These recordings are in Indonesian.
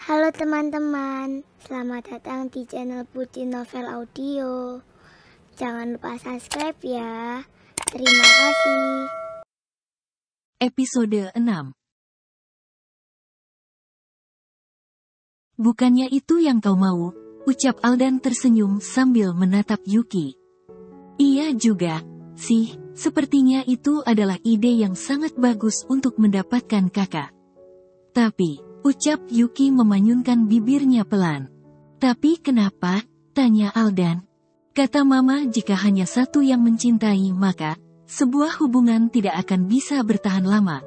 Halo teman-teman, selamat datang di channel Putri Novel Audio. Jangan lupa subscribe ya. Terima kasih. Episode 6. Bukannya itu yang kau mau, ucap Aldan tersenyum sambil menatap Yuki. Iya juga, sih, sepertinya itu adalah ide yang sangat bagus untuk mendapatkan kakak. Tapi, ucap Yuki memanyunkan bibirnya pelan. Tapi kenapa? Tanya Aldan. Kata mama jika hanya satu yang mencintai maka, sebuah hubungan tidak akan bisa bertahan lama.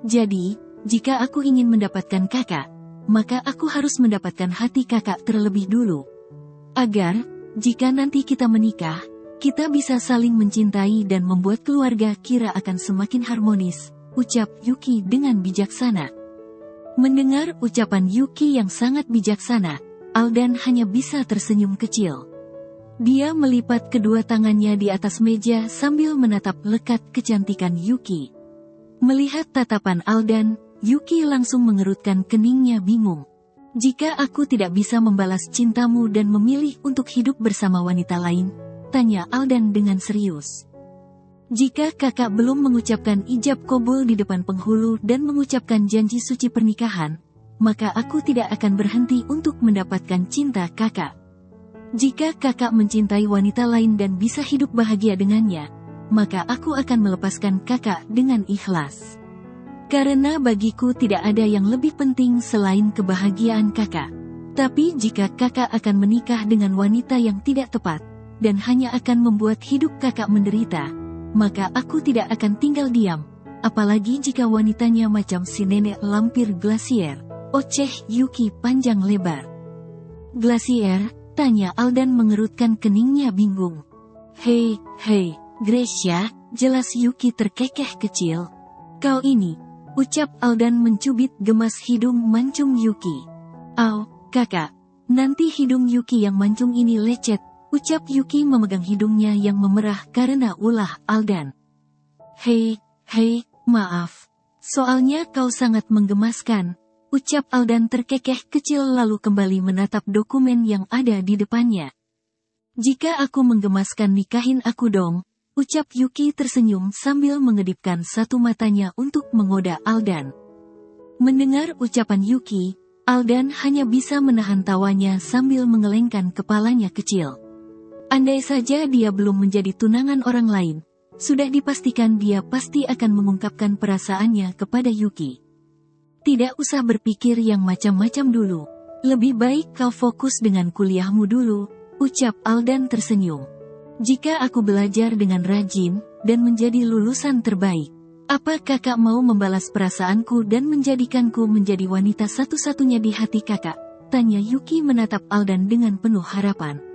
Jadi, jika aku ingin mendapatkan kakak, maka aku harus mendapatkan hati kakak terlebih dulu. Agar, jika nanti kita menikah, kita bisa saling mencintai dan membuat keluarga kira akan semakin harmonis, ucap Yuki dengan bijaksana. Mendengar ucapan Yuki yang sangat bijaksana, Aldan hanya bisa tersenyum kecil. Dia melipat kedua tangannya di atas meja sambil menatap lekat kecantikan Yuki. Melihat tatapan Aldan, Yuki langsung mengerutkan keningnya bingung. Jika aku tidak bisa membalas cintamu dan memilih untuk hidup bersama wanita lain, tanya Aldan dengan serius. Jika kakak belum mengucapkan ijab kabul di depan penghulu dan mengucapkan janji suci pernikahan, maka aku tidak akan berhenti untuk mendapatkan cinta kakak. Jika kakak mencintai wanita lain dan bisa hidup bahagia dengannya, maka aku akan melepaskan kakak dengan ikhlas. Karena bagiku tidak ada yang lebih penting selain kebahagiaan kakak. Tapi jika kakak akan menikah dengan wanita yang tidak tepat, dan hanya akan membuat hidup kakak menderita, maka aku tidak akan tinggal diam, apalagi jika wanitanya macam si nenek lampir glasier, oceh Yuki panjang lebar. Glasier? Tanya Aldan mengerutkan keningnya bingung. Hei, Gracia, jelas Yuki terkekeh kecil. Kau ini, ucap Aldan mencubit gemas hidung mancung Yuki. Au, kakak, nanti hidung Yuki yang mancung ini lecet, ucap Yuki memegang hidungnya yang memerah karena ulah Aldan. Hei, maaf. Soalnya kau sangat menggemaskan, ucap Aldan terkekeh kecil lalu kembali menatap dokumen yang ada di depannya. Jika aku menggemaskan nikahin aku dong, ucap Yuki tersenyum sambil mengedipkan satu matanya untuk menggoda Aldan. Mendengar ucapan Yuki, Aldan hanya bisa menahan tawanya sambil mengelengkan kepalanya kecil. Andai saja dia belum menjadi tunangan orang lain, sudah dipastikan dia pasti akan mengungkapkan perasaannya kepada Yuki. Tidak usah berpikir yang macam-macam dulu. Lebih baik kau fokus dengan kuliahmu dulu, ucap Aldan tersenyum. Jika aku belajar dengan rajin, dan menjadi lulusan terbaik, apa kakak mau membalas perasaanku dan menjadikanku menjadi wanita satu-satunya di hati kakak? Tanya Yuki menatap Aldan dengan penuh harapan.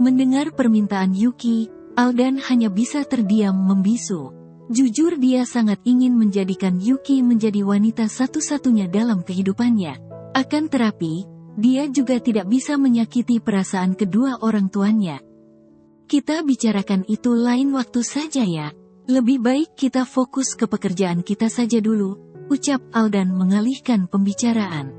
Mendengar permintaan Yuki, Aldan hanya bisa terdiam membisu. Jujur dia sangat ingin menjadikan Yuki menjadi wanita satu-satunya dalam kehidupannya. Akan tetapi, dia juga tidak bisa menyakiti perasaan kedua orang tuanya. Kita bicarakan itu lain waktu saja ya. Lebih baik kita fokus ke pekerjaan kita saja dulu, ucap Aldan mengalihkan pembicaraan.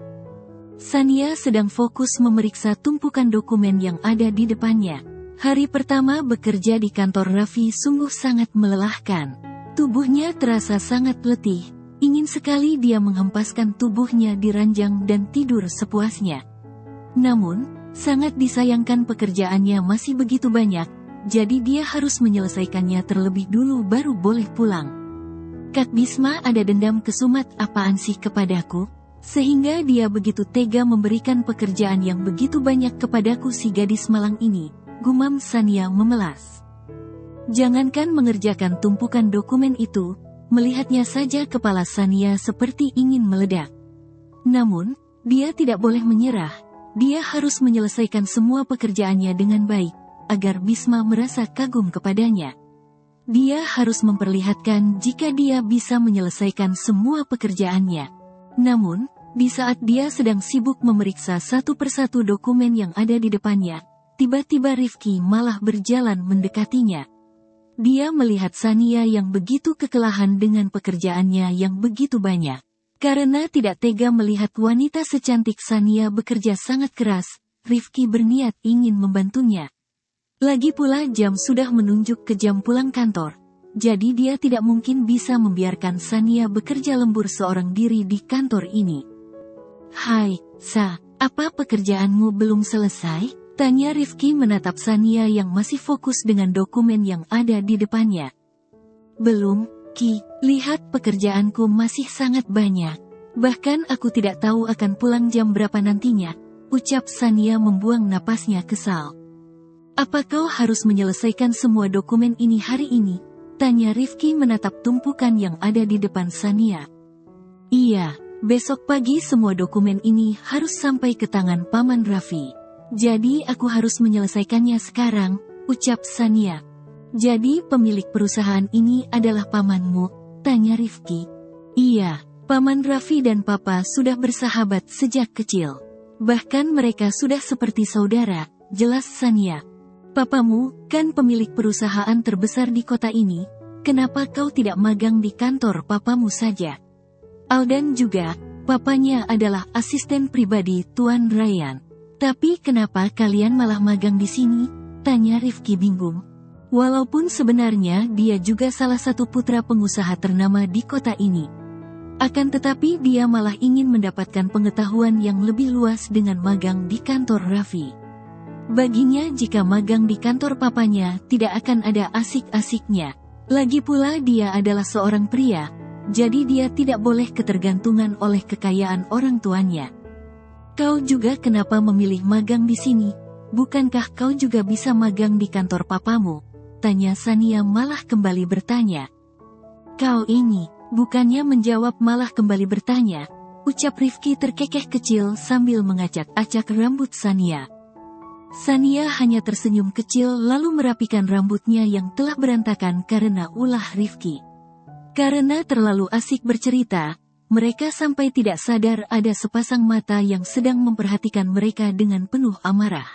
Sania sedang fokus memeriksa tumpukan dokumen yang ada di depannya. Hari pertama bekerja di kantor Raffi sungguh sangat melelahkan. Tubuhnya terasa sangat letih, ingin sekali dia menghempaskan tubuhnya di ranjang dan tidur sepuasnya. Namun, sangat disayangkan pekerjaannya masih begitu banyak, jadi dia harus menyelesaikannya terlebih dulu baru boleh pulang. Kak Bisma ada dendam kesumat apaan sih kepadaku? Sehingga dia begitu tega memberikan pekerjaan yang begitu banyak kepadaku si gadis malang ini, gumam Sania memelas. Jangankan mengerjakan tumpukan dokumen itu, melihatnya saja kepala Sania seperti ingin meledak. Namun, dia tidak boleh menyerah, dia harus menyelesaikan semua pekerjaannya dengan baik, agar Bisma merasa kagum kepadanya. Dia harus memperlihatkan jika dia bisa menyelesaikan semua pekerjaannya. Namun, di saat dia sedang sibuk memeriksa satu persatu dokumen yang ada di depannya, tiba-tiba Rifki malah berjalan mendekatinya. Dia melihat Sania yang begitu kekelahan dengan pekerjaannya yang begitu banyak. Karena tidak tega melihat wanita secantik Sania bekerja sangat keras, Rifki berniat ingin membantunya. Lagi pula jam sudah menunjuk ke jam pulang kantor. Jadi dia tidak mungkin bisa membiarkan Sania bekerja lembur seorang diri di kantor ini. "Hai, Sa, apa pekerjaanmu belum selesai?" tanya Rifki menatap Sania yang masih fokus dengan dokumen yang ada di depannya. "Belum, Ki, lihat pekerjaanku masih sangat banyak. Bahkan aku tidak tahu akan pulang jam berapa nantinya," ucap Sania membuang napasnya kesal. "Apa kau harus menyelesaikan semua dokumen ini hari ini?" tanya Rifki menatap tumpukan yang ada di depan Sania. "Iya, besok pagi semua dokumen ini harus sampai ke tangan Paman Raffi. Jadi aku harus menyelesaikannya sekarang," ucap Sania. "Jadi pemilik perusahaan ini adalah pamanmu?" tanya Rifki. "Iya, Paman Raffi dan Papa sudah bersahabat sejak kecil. Bahkan mereka sudah seperti saudara," jelas Sania. "Papamu kan pemilik perusahaan terbesar di kota ini, kenapa kau tidak magang di kantor papamu saja? Aldan juga, papanya adalah asisten pribadi Tuan Ryan. Tapi kenapa kalian malah magang di sini?" tanya Rifki bingung. Walaupun sebenarnya dia juga salah satu putra pengusaha ternama di kota ini. Akan tetapi dia malah ingin mendapatkan pengetahuan yang lebih luas dengan magang di kantor Raffi. Baginya jika magang di kantor papanya tidak akan ada asik-asiknya. Lagi pula dia adalah seorang pria, jadi dia tidak boleh ketergantungan oleh kekayaan orang tuanya. "Kau juga kenapa memilih magang di sini? Bukankah kau juga bisa magang di kantor papamu?" tanya Sania malah kembali bertanya. "Kau ini, bukannya menjawab malah kembali bertanya," ucap Rifki terkekeh kecil sambil mengacak-acak rambut Sania. Sania hanya tersenyum kecil lalu merapikan rambutnya yang telah berantakan karena ulah Rifki. Karena terlalu asik bercerita, mereka sampai tidak sadar ada sepasang mata yang sedang memperhatikan mereka dengan penuh amarah.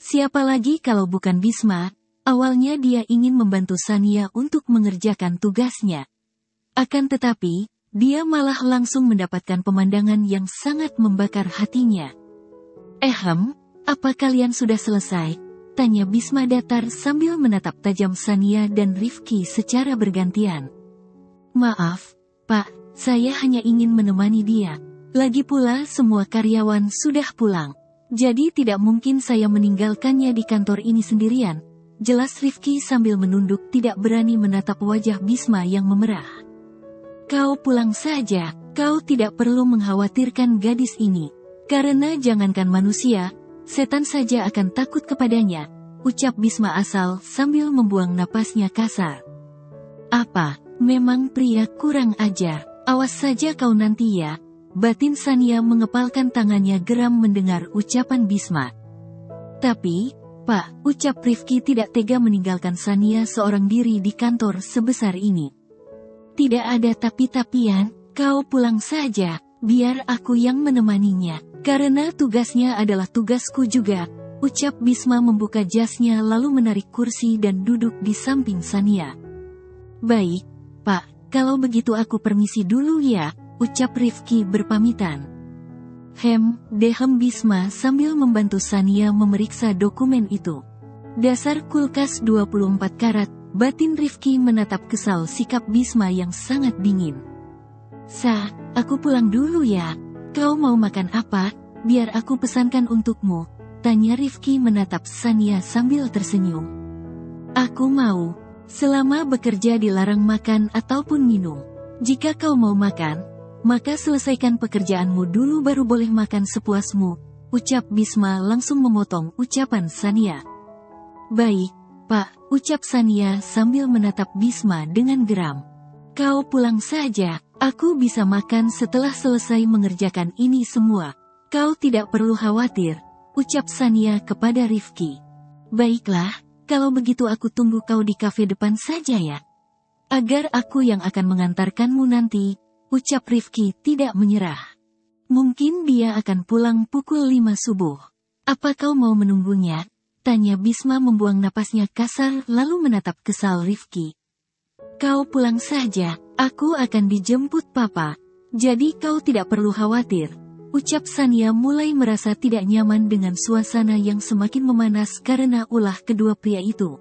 Siapa lagi kalau bukan Bisma? Awalnya dia ingin membantu Sania untuk mengerjakan tugasnya. Akan tetapi, dia malah langsung mendapatkan pemandangan yang sangat membakar hatinya. Apa kalian sudah selesai?" tanya Bisma datar sambil menatap tajam Sania dan Rifki secara bergantian. "Maaf, Pak, saya hanya ingin menemani dia. Lagi pula semua karyawan sudah pulang. Jadi tidak mungkin saya meninggalkannya di kantor ini sendirian," jelas Rifki sambil menunduk tidak berani menatap wajah Bisma yang memerah. "Kau pulang saja, kau tidak perlu mengkhawatirkan gadis ini. Karena jangankan manusia, setan saja akan takut kepadanya," ucap Bisma asal sambil membuang napasnya kasar. "Apa, memang pria kurang ajar, awas saja kau nanti ya," batin Sania mengepalkan tangannya geram mendengar ucapan Bisma. "Tapi, Pak," ucap Rifki tidak tega meninggalkan Sania seorang diri di kantor sebesar ini. "Tidak ada tapi-tapian, kau pulang saja, biar aku yang menemaninya. Karena tugasnya adalah tugasku juga," ucap Bisma membuka jasnya lalu menarik kursi dan duduk di samping Sania. "Baik, Pak, kalau begitu aku permisi dulu ya," ucap Rifki berpamitan. Dehem Bisma sambil membantu Sania memeriksa dokumen itu. "Dasar kulkas 24 karat, batin Rifki menatap kesal sikap Bisma yang sangat dingin. "Sa, aku pulang dulu ya. Kau mau makan apa? Biar aku pesankan untukmu," tanya Rifki menatap Sania sambil tersenyum. "Aku mau. Selama bekerja dilarang makan ataupun minum. Jika kau mau makan, maka selesaikan pekerjaanmu dulu baru boleh makan sepuasmu," ucap Bisma langsung memotong ucapan Sania. "Baik, Pak," ucap Sania sambil menatap Bisma dengan geram. "Kau pulang saja, aku bisa makan setelah selesai mengerjakan ini semua. Kau tidak perlu khawatir," ucap Sania kepada Rifki. "Baiklah, kalau begitu aku tunggu kau di kafe depan saja ya. Agar aku yang akan mengantarkanmu nanti," ucap Rifki tidak menyerah. "Mungkin dia akan pulang pukul 5 subuh. Apa kau mau menunggunya?" tanya Bisma membuang napasnya kasar lalu menatap kesal Rifki. "Kau pulang saja, aku akan dijemput Papa," Jadi kau tidak perlu khawatir, ucap Sania mulai merasa tidak nyaman dengan suasana yang semakin memanas karena ulah kedua pria itu.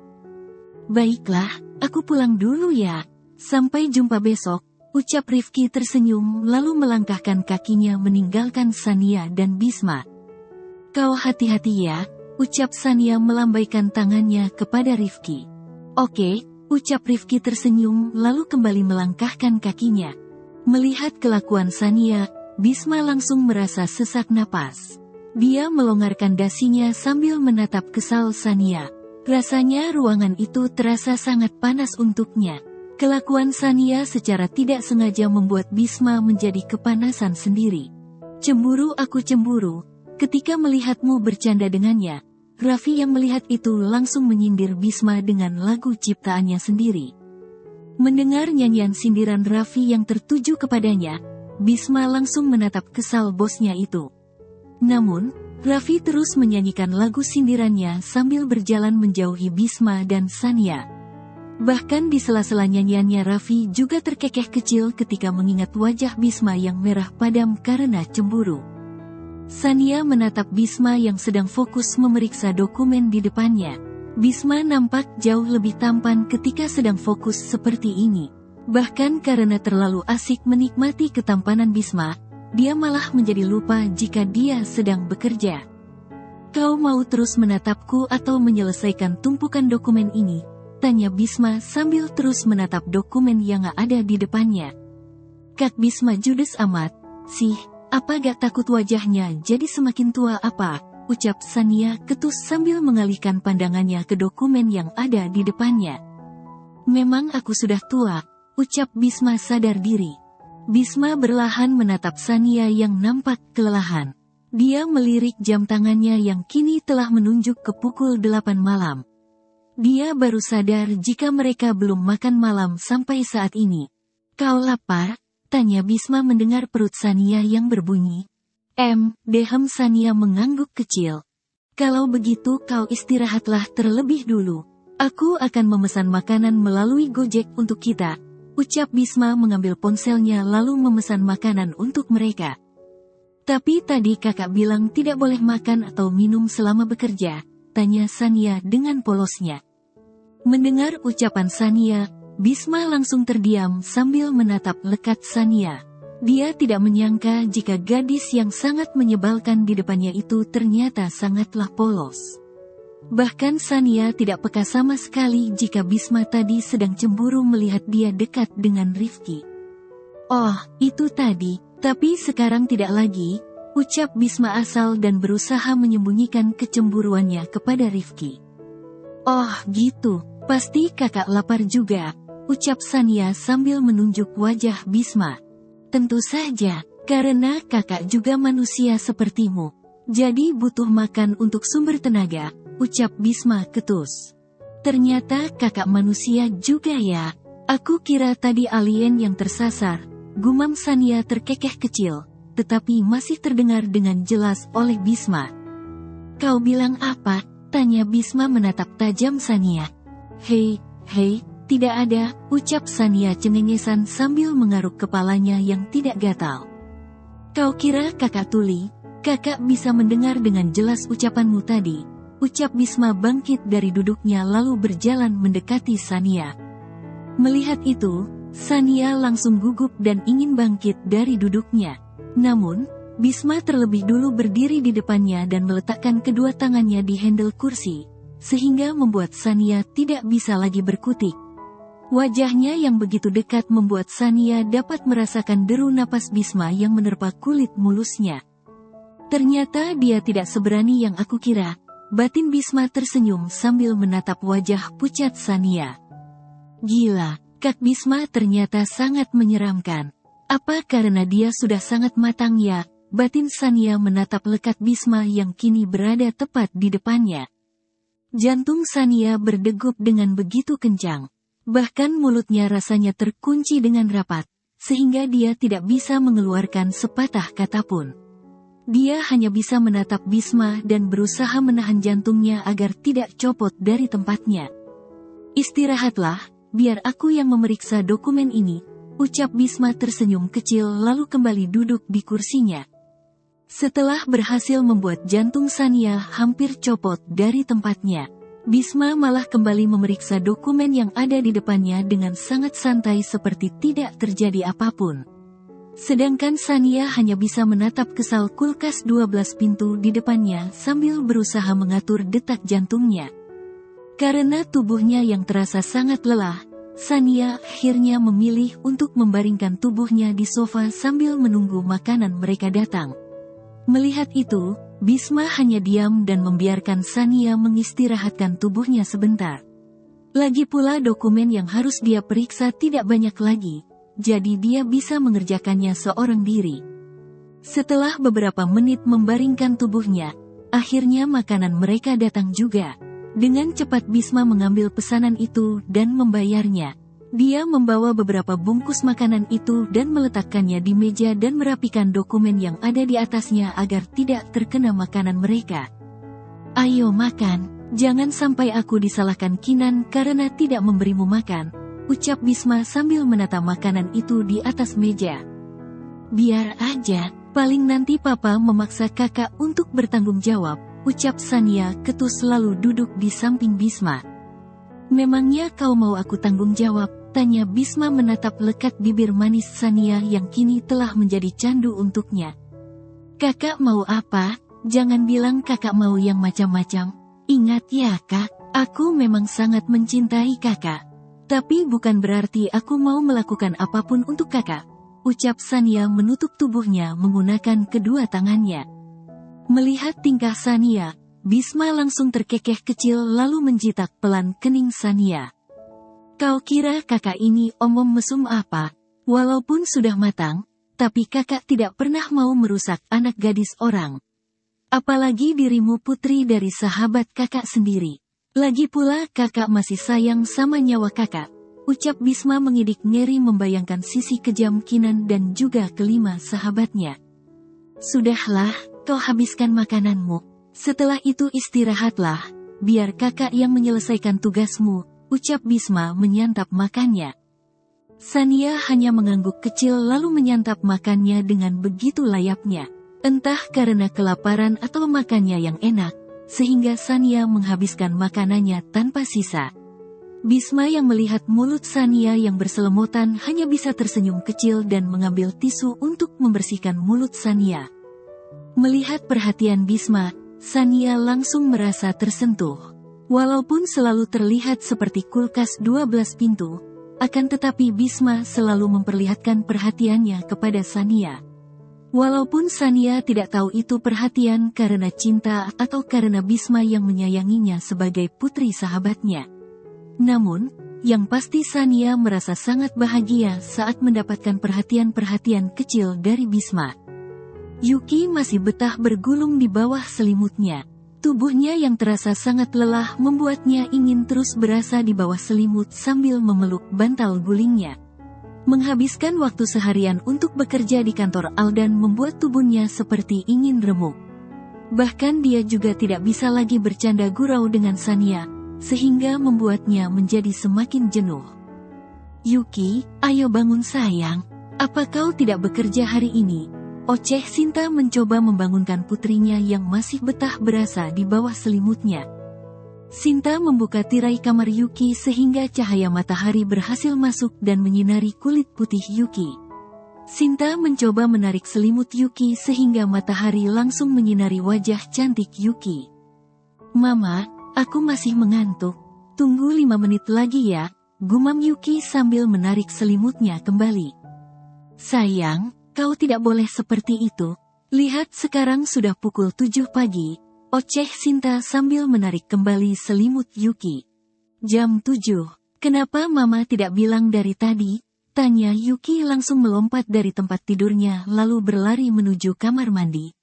Baiklah, aku pulang dulu ya. Sampai jumpa besok, ucap Rifki tersenyum lalu melangkahkan kakinya meninggalkan Sania dan Bisma. Kau hati-hati ya, ucap Sania melambaikan tangannya kepada Rifki. Oke, ucap Rifki tersenyum lalu kembali melangkahkan kakinya. Melihat kelakuan Sania, Bisma langsung merasa sesak napas. Dia melonggarkan dasinya sambil menatap kesal Sania. Rasanya ruangan itu terasa sangat panas untuknya. Kelakuan Sania secara tidak sengaja membuat Bisma menjadi kepanasan sendiri. Cemburu aku cemburu, ketika melihatmu bercanda dengannya. Raffi yang melihat itu langsung menyindir Bisma dengan lagu ciptaannya sendiri. Mendengar nyanyian sindiran Raffi yang tertuju kepadanya, Bisma langsung menatap kesal bosnya itu. Namun, Raffi terus menyanyikan lagu sindirannya sambil berjalan menjauhi Bisma dan Sania. Bahkan di sela-sela nyanyiannya Raffi juga terkekeh kecil ketika mengingat wajah Bisma yang merah padam karena cemburu. Sania menatap Bisma yang sedang fokus memeriksa dokumen di depannya. Bisma nampak jauh lebih tampan ketika sedang fokus seperti ini. Bahkan karena terlalu asik menikmati ketampanan Bisma, dia malah menjadi lupa jika dia sedang bekerja. Kau mau terus menatapku atau menyelesaikan tumpukan dokumen ini? Tanya Bisma sambil terus menatap dokumen yang ada di depannya. Kak Bisma judes amat. Sih, apa gak takut wajahnya jadi semakin tua apa? Ucap Sania ketus sambil mengalihkan pandangannya ke dokumen yang ada di depannya. Memang aku sudah tua, ucap Bisma sadar diri. Bisma berlahan menatap Sania yang nampak kelelahan. Dia melirik jam tangannya yang kini telah menunjuk ke pukul 8 malam. Dia baru sadar jika mereka belum makan malam sampai saat ini. Kau lapar? Tanya Bisma mendengar perut Sania yang berbunyi. Dehem Sania mengangguk kecil. Kalau begitu kau istirahatlah terlebih dulu. Aku akan memesan makanan melalui Gojek untuk kita. Ucap Bisma mengambil ponselnya lalu memesan makanan untuk mereka. Tapi tadi kakak bilang tidak boleh makan atau minum selama bekerja, tanya Sania dengan polosnya. Mendengar ucapan Sania, Bisma langsung terdiam sambil menatap lekat Sania. Dia tidak menyangka jika gadis yang sangat menyebalkan di depannya itu ternyata sangatlah polos. Bahkan Sania tidak peka sama sekali jika Bisma tadi sedang cemburu melihat dia dekat dengan Rifki. Oh, itu tadi, tapi sekarang tidak lagi, ucap Bisma asal dan berusaha menyembunyikan kecemburuannya kepada Rifki. Oh gitu, pasti kakak lapar juga, ucap Sania sambil menunjuk wajah Bisma. Tentu saja, karena kakak juga manusia sepertimu. Jadi butuh makan untuk sumber tenaga, ucap Bisma ketus. Ternyata kakak manusia juga ya. Aku kira tadi alien yang tersasar, gumam Sania terkekeh kecil, tetapi masih terdengar dengan jelas oleh Bisma. Kau bilang apa? Tanya Bisma menatap tajam Sania. Hei, tidak ada, ucap Sania cengengesan sambil mengaruk kepalanya yang tidak gatal. Kau kira kakak tuli? Kakak bisa mendengar dengan jelas ucapanmu tadi, ucap Bisma bangkit dari duduknya lalu berjalan mendekati Sania. Melihat itu, Sania langsung gugup dan ingin bangkit dari duduknya. Namun, Bisma terlebih dulu berdiri di depannya dan meletakkan kedua tangannya di handle kursi, sehingga membuat Sania tidak bisa lagi berkutik. Wajahnya yang begitu dekat membuat Sania dapat merasakan deru napas Bisma yang menerpa kulit mulusnya. Ternyata dia tidak seberani yang aku kira, batin Bisma tersenyum sambil menatap wajah pucat Sania. Gila, Kak Bisma ternyata sangat menyeramkan. Apa karena dia sudah sangat matang ya? Batin Sania menatap lekat Bisma yang kini berada tepat di depannya. Jantung Sania berdegup dengan begitu kencang. Bahkan mulutnya rasanya terkunci dengan rapat, sehingga dia tidak bisa mengeluarkan sepatah kata pun. Dia hanya bisa menatap Bisma dan berusaha menahan jantungnya agar tidak copot dari tempatnya. Istirahatlah, biar aku yang memeriksa dokumen ini, ucap Bisma tersenyum kecil lalu kembali duduk di kursinya. Setelah berhasil membuat jantung Sania hampir copot dari tempatnya, Bisma malah kembali memeriksa dokumen yang ada di depannya dengan sangat santai seperti tidak terjadi apapun. Sedangkan Sania hanya bisa menatap kesal kulkas 12 pintu di depannya sambil berusaha mengatur detak jantungnya. Karena tubuhnya yang terasa sangat lelah, Sania akhirnya memilih untuk membaringkan tubuhnya di sofa sambil menunggu makanan mereka datang. Melihat itu, Bisma hanya diam dan membiarkan Sania mengistirahatkan tubuhnya sebentar. Lagi pula dokumen yang harus dia periksa tidak banyak lagi, jadi dia bisa mengerjakannya seorang diri. Setelah beberapa menit membaringkan tubuhnya, akhirnya makanan mereka datang juga. Dengan cepat Bisma mengambil pesanan itu dan membayarnya. Dia membawa beberapa bungkus makanan itu dan meletakkannya di meja dan merapikan dokumen yang ada di atasnya agar tidak terkena makanan mereka. "Ayo makan, jangan sampai aku disalahkan Kinan karena tidak memberimu makan," ucap Bisma sambil menata makanan itu di atas meja. "Biar aja, paling nanti papa memaksa kakak untuk bertanggung jawab," ucap Sania ketus lalu duduk di samping Bisma. "Memangnya kau mau aku tanggung jawab?" tanya Bisma menatap lekat bibir manis Sania yang kini telah menjadi candu untuknya. "Kakak mau apa? Jangan bilang kakak mau yang macam-macam. Ingat ya kak, aku memang sangat mencintai kakak. Tapi bukan berarti aku mau melakukan apapun untuk kakak," ucap Sania menutup tubuhnya menggunakan kedua tangannya. Melihat tingkah Sania, Bisma langsung terkekeh kecil lalu menjitak pelan kening Sania. "Kau kira kakak ini omong mesum apa? Walaupun sudah matang, tapi kakak tidak pernah mau merusak anak gadis orang. Apalagi dirimu putri dari sahabat kakak sendiri. Lagi pula kakak masih sayang sama nyawa kakak," ucap Bisma mengidik ngeri membayangkan sisi kejam Kinan dan juga kelima sahabatnya. "Sudahlah, kau habiskan makananmu. Setelah itu istirahatlah, biar kakak yang menyelesaikan tugasmu," ucap Bisma menyantap makannya. Sania hanya mengangguk kecil lalu menyantap makannya dengan begitu layaknya. Entah karena kelaparan atau makannya yang enak, sehingga Sania menghabiskan makanannya tanpa sisa. Bisma yang melihat mulut Sania yang berselemutan hanya bisa tersenyum kecil dan mengambil tisu untuk membersihkan mulut Sania. Melihat perhatian Bisma, Sania langsung merasa tersentuh. Walaupun selalu terlihat seperti kulkas 12 pintu, akan tetapi Bisma selalu memperlihatkan perhatiannya kepada Sania. Walaupun Sania tidak tahu itu perhatian karena cinta atau karena Bisma yang menyayanginya sebagai putri sahabatnya. Namun, yang pasti Sania merasa sangat bahagia saat mendapatkan perhatian-perhatian kecil dari Bisma. Yuki masih betah bergulung di bawah selimutnya. Tubuhnya yang terasa sangat lelah membuatnya ingin terus berasa di bawah selimut sambil memeluk bantal gulingnya. Menghabiskan waktu seharian untuk bekerja di kantor Aldan membuat tubuhnya seperti ingin remuk. Bahkan dia juga tidak bisa lagi bercanda gurau dengan Sania, sehingga membuatnya menjadi semakin jenuh. "Yuki, ayo bangun sayang. Apa kau tidak bekerja hari ini?" Oceh Sinta mencoba membangunkan putrinya yang masih betah berasa di bawah selimutnya. Sinta membuka tirai kamar Yuki sehingga cahaya matahari berhasil masuk dan menyinari kulit putih Yuki. Sinta mencoba menarik selimut Yuki sehingga matahari langsung menyinari wajah cantik Yuki. "Mama, aku masih mengantuk. Tunggu 5 menit lagi ya," gumam Yuki sambil menarik selimutnya kembali. "Sayang, kau tidak boleh seperti itu. Lihat sekarang sudah pukul 7 pagi, oceh Sinta sambil menarik kembali selimut Yuki. "Jam 7, kenapa mama tidak bilang dari tadi?" tanya Yuki langsung melompat dari tempat tidurnya lalu berlari menuju kamar mandi.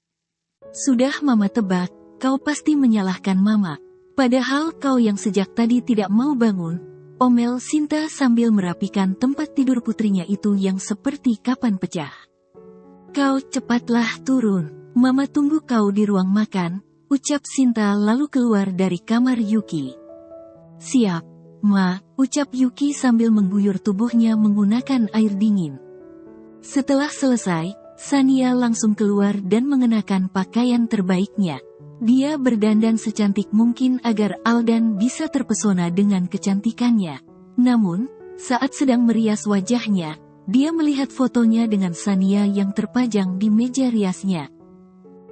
"Sudah mama tebak, kau pasti menyalahkan mama. Padahal kau yang sejak tadi tidak mau bangun," omel Sinta sambil merapikan tempat tidur putrinya itu yang seperti kapan pecah. "Kau cepatlah turun, mama tunggu kau di ruang makan," ucap Sinta lalu keluar dari kamar Yuki. "Siap, Ma, ucap Yuki sambil mengguyur tubuhnya menggunakan air dingin. Setelah selesai, Sania langsung keluar dan mengenakan pakaian terbaiknya. Dia berdandan secantik mungkin agar Aldan bisa terpesona dengan kecantikannya. Namun, saat sedang merias wajahnya, dia melihat fotonya dengan Sania yang terpajang di meja riasnya.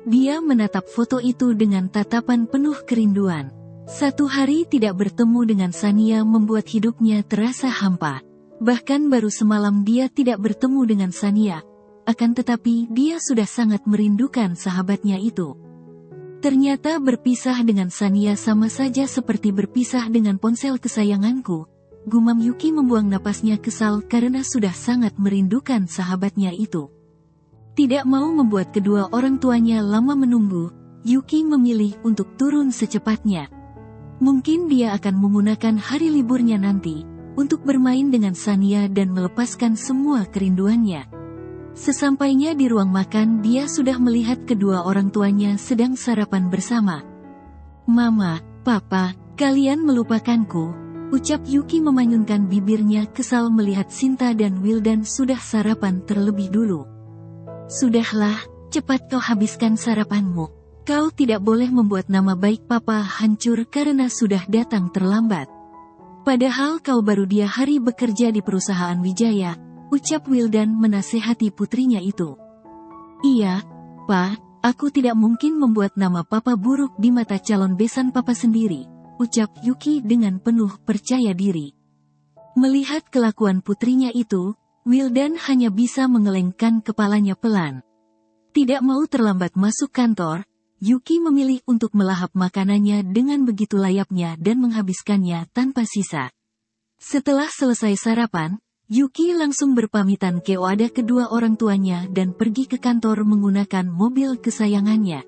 Dia menatap foto itu dengan tatapan penuh kerinduan. 1 hari tidak bertemu dengan Sania membuat hidupnya terasa hampa. Bahkan baru semalam dia tidak bertemu dengan Sania. Akan tetapi dia sudah sangat merindukan sahabatnya itu. Ternyata berpisah dengan Sania sama saja seperti berpisah dengan ponsel kesayanganku. Gumam Yuki membuang napasnya kesal karena sudah sangat merindukan sahabatnya itu. Tidak mau membuat kedua orang tuanya lama menunggu, Yuki memilih untuk turun secepatnya. Mungkin dia akan menggunakan hari liburnya nanti untuk bermain dengan Sania dan melepaskan semua kerinduannya. Sesampainya di ruang makan, dia sudah melihat kedua orang tuanya sedang sarapan bersama. "Mama, Papa, kalian melupakanku," ucap Yuki memanyunkan bibirnya kesal melihat Sinta dan Wildan sudah sarapan terlebih dulu. "Sudahlah, cepat kau habiskan sarapanmu. Kau tidak boleh membuat nama baik Papa hancur karena sudah datang terlambat. Padahal kau baru 2 hari bekerja di perusahaan Wijaya," ucap Wildan menasehati putrinya itu. "Iya, Pa, aku tidak mungkin membuat nama Papa buruk di mata calon besan Papa sendiri," ucap Yuki dengan penuh percaya diri. Melihat kelakuan putrinya itu, Wildan hanya bisa mengelengkan kepalanya pelan. Tidak mau terlambat masuk kantor, Yuki memilih untuk melahap makanannya dengan begitu layapnya dan menghabiskannya tanpa sisa. Setelah selesai sarapan, Yuki langsung berpamitan kepada kedua orang tuanya dan pergi ke kantor menggunakan mobil kesayangannya.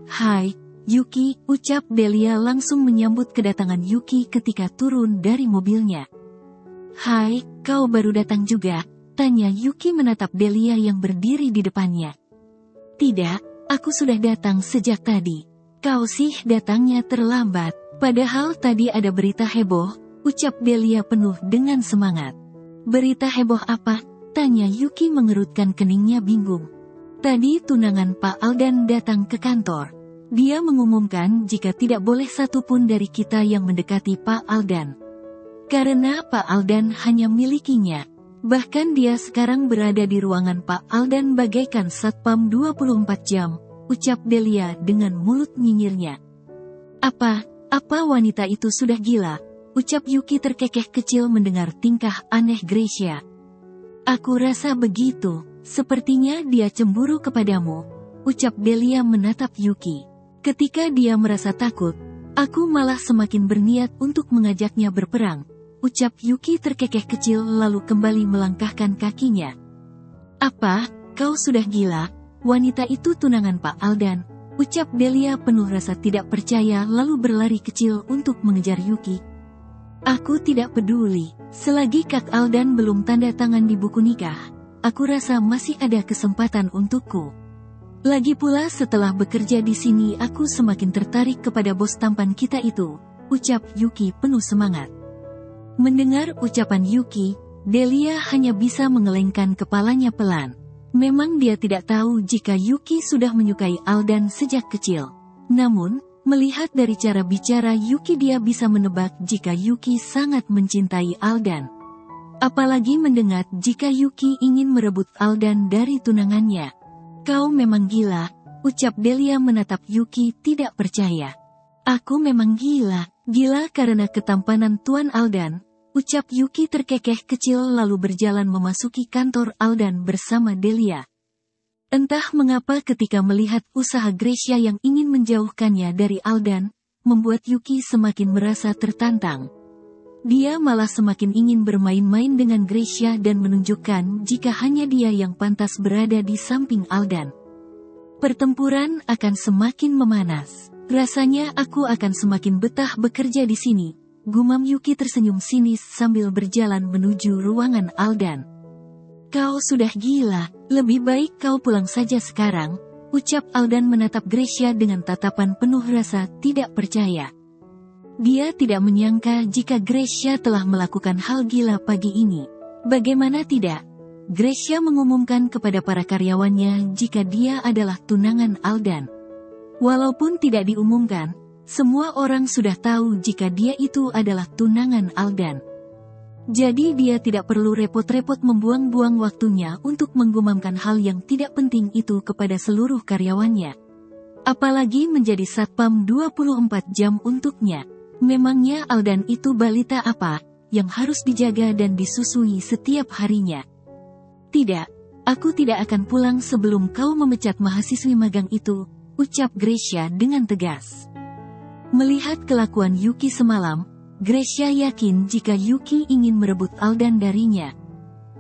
"Hai, Yuki," ucap Delia langsung menyambut kedatangan Yuki ketika turun dari mobilnya. "Hai, kau baru datang juga?" tanya Yuki menatap Delia yang berdiri di depannya. "Tidak, aku sudah datang sejak tadi." "Kau sih datangnya terlambat. Padahal tadi ada berita heboh," ucap Delia penuh dengan semangat. "Berita heboh apa?" tanya Yuki mengerutkan keningnya bingung. "Tadi tunangan Pak Aldan datang ke kantor. Dia mengumumkan jika tidak boleh satupun dari kita yang mendekati Pak Aldan. Karena Pak Aldan hanya milikinya. Bahkan dia sekarang berada di ruangan Pak Aldan bagaikan satpam 24 jam, ucap Delia dengan mulut nyinyirnya. Apa wanita itu sudah gila?" ucap Yuki terkekeh kecil mendengar tingkah aneh Gracia. "Aku rasa begitu, sepertinya dia cemburu kepadamu," ucap Delia menatap Yuki. "Ketika dia merasa takut, aku malah semakin berniat untuk mengajaknya berperang," ucap Yuki terkekeh kecil lalu kembali melangkahkan kakinya. "Apa, kau sudah gila? Wanita itu tunangan Pak Aldan," ucap Delia penuh rasa tidak percaya lalu berlari kecil untuk mengejar Yuki. "Aku tidak peduli, selagi Kak Aldan belum tanda tangan di buku nikah, aku rasa masih ada kesempatan untukku. Lagi pula setelah bekerja di sini aku semakin tertarik kepada bos tampan kita itu," ucap Yuki penuh semangat. Mendengar ucapan Yuki, Delia hanya bisa mengelengkan kepalanya pelan. Memang dia tidak tahu jika Yuki sudah menyukai Aldan sejak kecil. Namun, melihat dari cara bicara Yuki dia bisa menebak jika Yuki sangat mencintai Aldan. Apalagi mendengar jika Yuki ingin merebut Aldan dari tunangannya. "Kau memang gila," ucap Delia menatap Yuki tidak percaya. "Aku memang gila karena ketampanan Tuan Aldan," ucap Yuki terkekeh kecil lalu berjalan memasuki kantor Aldan bersama Delia. Entah mengapa ketika melihat usaha Gracia yang ingin menjauhkannya dari Aldan, membuat Yuki semakin merasa tertantang. Dia malah semakin ingin bermain-main dengan Gracia dan menunjukkan jika hanya dia yang pantas berada di samping Aldan. "Pertempuran akan semakin memanas. Rasanya aku akan semakin betah bekerja di sini," gumam Yuki tersenyum sinis sambil berjalan menuju ruangan Aldan. "Kau sudah gila, lebih baik kau pulang saja sekarang," ucap Aldan menatap Gracia dengan tatapan penuh rasa tidak percaya. Dia tidak menyangka jika Gracia telah melakukan hal gila pagi ini. Bagaimana tidak? Gracia mengumumkan kepada para karyawannya jika dia adalah tunangan Aldan. Walaupun tidak diumumkan, semua orang sudah tahu jika dia itu adalah tunangan Aldan. Jadi dia tidak perlu repot-repot membuang-buang waktunya untuk menggumamkan hal yang tidak penting itu kepada seluruh karyawannya. Apalagi menjadi satpam 24 jam untuknya. Memangnya Aldan itu balita apa, yang harus dijaga dan disusui setiap harinya? Tidak, aku tidak akan pulang sebelum kau memecat mahasiswi magang itu, ucap Gracia dengan tegas. Melihat kelakuan Yuki semalam, Gracia yakin jika Yuki ingin merebut Aldan darinya.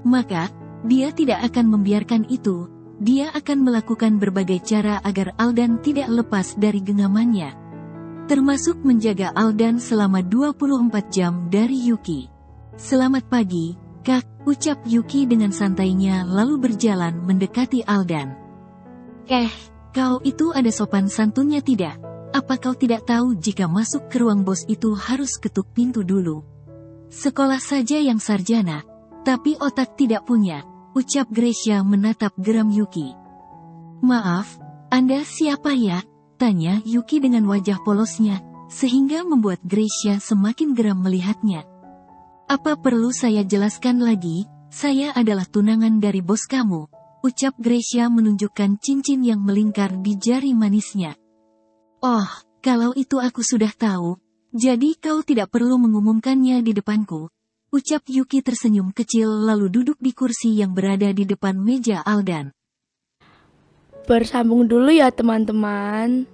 Maka, dia tidak akan membiarkan itu, dia akan melakukan berbagai cara agar Aldan tidak lepas dari genggamannya. Termasuk menjaga Aldan selama 24 jam dari Yuki. Selamat pagi, Kak, ucap Yuki dengan santainya lalu berjalan mendekati Aldan. Kau itu ada sopan santunnya tidak? Apa kau tidak tahu jika masuk ke ruang bos itu harus ketuk pintu dulu? Sekolah saja yang sarjana, tapi otak tidak punya, ucap Gracia menatap geram Yuki. Maaf, Anda siapa ya? Tanya Yuki dengan wajah polosnya, sehingga membuat Gracia semakin geram melihatnya. Apa perlu saya jelaskan lagi? Saya adalah tunangan dari bos kamu, ucap Gracia menunjukkan cincin yang melingkar di jari manisnya. Oh, kalau itu aku sudah tahu, jadi kau tidak perlu mengumumkannya di depanku, ucap Yuki tersenyum kecil lalu duduk di kursi yang berada di depan meja Aldan. Bersambung dulu ya teman-teman.